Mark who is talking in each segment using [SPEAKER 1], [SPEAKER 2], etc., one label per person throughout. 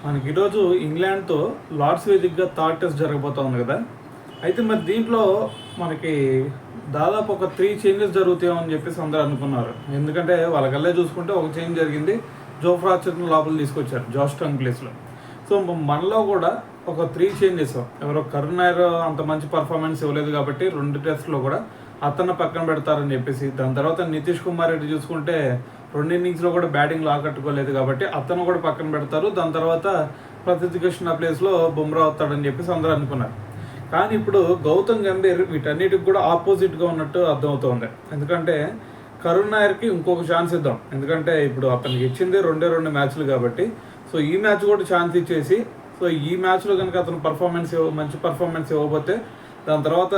[SPEAKER 1] మనకి ఈరోజు ఇంగ్లాండ్తో లార్డ్స్ వేదికగా థర్డ్ టెస్ట్ జరగబోతోంది కదా. అయితే మరి దీంట్లో మనకి దాదాపు ఒక 3 చేంజెస్ జరుగుతాయని చెప్పేసి అందరూ అనుకున్నారు. ఎందుకంటే వాళ్ళకల్లే చూసుకుంటే ఒక చేంజ్ జరిగింది, జోఫ్రా ఆర్చర్ని లోపల తీసుకొచ్చారు జాష్ టంగ్ ప్లేస్లో. సో మనలో కూడా ఒక 3 చేంజెస్, ఎవరో కరుణ్ నాయర్ అంత మంచి పర్ఫార్మెన్స్ ఇవ్వలేదు కాబట్టి 2 టెస్ట్లో కూడా అతన్ని పక్కన పెడతారని చెప్పేసి, దాని తర్వాత నితీష్ కుమార్ రెడ్డి చూసుకుంటే 2 ఇన్నింగ్స్లో కూడా బ్యాటింగ్లో ఆకట్టుకోలేదు కాబట్టి అతను కూడా పక్కన పెడతారు. దాని తర్వాత ప్రసిద్ధ్ కృష్ణ ప్లేస్లో బుమ్రా అవుతాడని చెప్పేసి అందరూ అనుకున్నారు. కానీ ఇప్పుడు గౌతమ్ గంభీర్ వీటన్నిటికి కూడా ఆపోజిట్గా ఉన్నట్టు అర్థమవుతుంది. ఎందుకంటే కరుణ్ నాయర్కి ఇంకొక ఛాన్స్ ఇద్దాం, ఎందుకంటే ఇప్పుడు అతనికి ఇచ్చింది 2 మ్యాచ్లు కాబట్టి, సో ఈ మ్యాచ్ కూడా ఛాన్స్ ఇచ్చేసి, సో ఈ మ్యాచ్లో కనుక అతను మంచి పర్ఫార్మెన్స్ ఇవ్వకపోతే దాని తర్వాత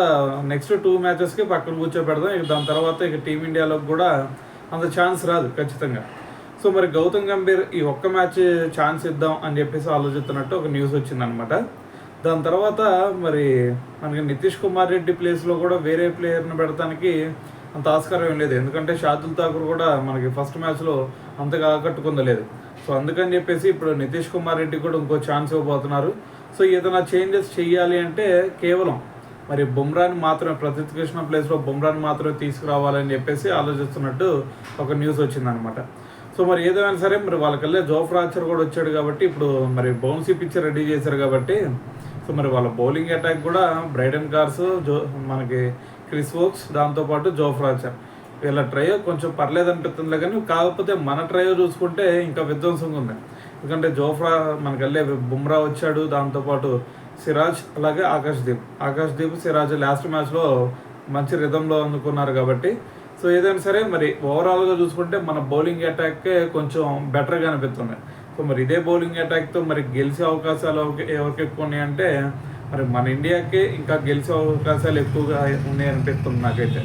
[SPEAKER 1] నెక్స్ట్ 2 మ్యాచెస్కి పక్కన కూర్చోబెడదాం. దాని తర్వాత ఇక టీమిండియాలో కూడా అంత ఛాన్స్ రాదు ఖచ్చితంగా. సో మరి గౌతమ్ గంభీర్ ఈ ఒక్క మ్యాచ్ ఛాన్స్ ఇద్దాం అని చెప్పేసి ఆలోచిస్తున్నట్టు ఒక న్యూస్ వచ్చిందనమాట. దాని తర్వాత మరి మనకి నితీష్ కుమార్ రెడ్డి ప్లేస్లో కూడా వేరే ప్లేయర్ని పెడతానికి అంత ఆస్కారం ఏం లేదు, ఎందుకంటే షార్దుల్ ఠాకూర్ కూడా మనకి ఫస్ట్ మ్యాచ్లో అంతగా ఆకట్టుకుందలేదు. సో అందుకని చెప్పేసి ఇప్పుడు నితీష్ కుమార్ రెడ్డి కూడా ఇంకో ఛాన్స్ ఇవ్వబోతున్నారు. సో ఏదైనా చేంజెస్ చేయాలి అంటే కేవలం మరి బుమ్రాని మాత్రమే, ప్రసిద్ధ్ కృష్ణ ప్లేస్లో బుమ్రాని మాత్రమే తీసుకురావాలని చెప్పేసి ఆలోచిస్తున్నట్టు ఒక న్యూస్ వచ్చిందనమాట. సో మరి ఏదైనా సరే మరి వాళ్ళకల్లే జోఫ్రా ఆర్చర్ కూడా వచ్చాడు కాబట్టి ఇప్పుడు మరి బౌన్సీ పిచ్ రెడీ చేశారు కాబట్టి, సో మరి వాళ్ళ బౌలింగ్ అటాక్ కూడా బ్రైడన్ కార్స్, మనకి క్రిస్ వోక్స్, దాంతోపాటు జోఫ్రా ఆర్చర్, వీళ్ళ ట్రయో కొంచెం పర్లేదు అనిపిస్తుంది. కానీ కాకపోతే మన ట్రయో చూసుకుంటే ఇంకా విధ్వంసంగా ఉంది. ఎందుకంటే జోఫ్రా మనకల్లే బుమ్రా వచ్చాడు, దాంతోపాటు సిరాజ్, అలాగే ఆకాష్దీప్ సిరాజ్ లాస్ట్ మ్యాచ్లో మంచి రిథంలో అందుకున్నారు కాబట్టి, సో ఏదైనా సరే మరి ఓవరాల్గా చూసుకుంటే మన బౌలింగ్ అటాక్కే కొంచెం బెటర్గా అనిపిస్తుంది. సో మరి ఇదే బౌలింగ్ అటాక్తో మరి గెలిచే అవకాశాలు ఎవరికి ఎక్కువ ఉన్నాయంటే మరి మన ఇండియాకే ఇంకా గెలిచే అవకాశాలు ఎక్కువగా ఉన్నాయనిపిస్తుంది నాకైతే.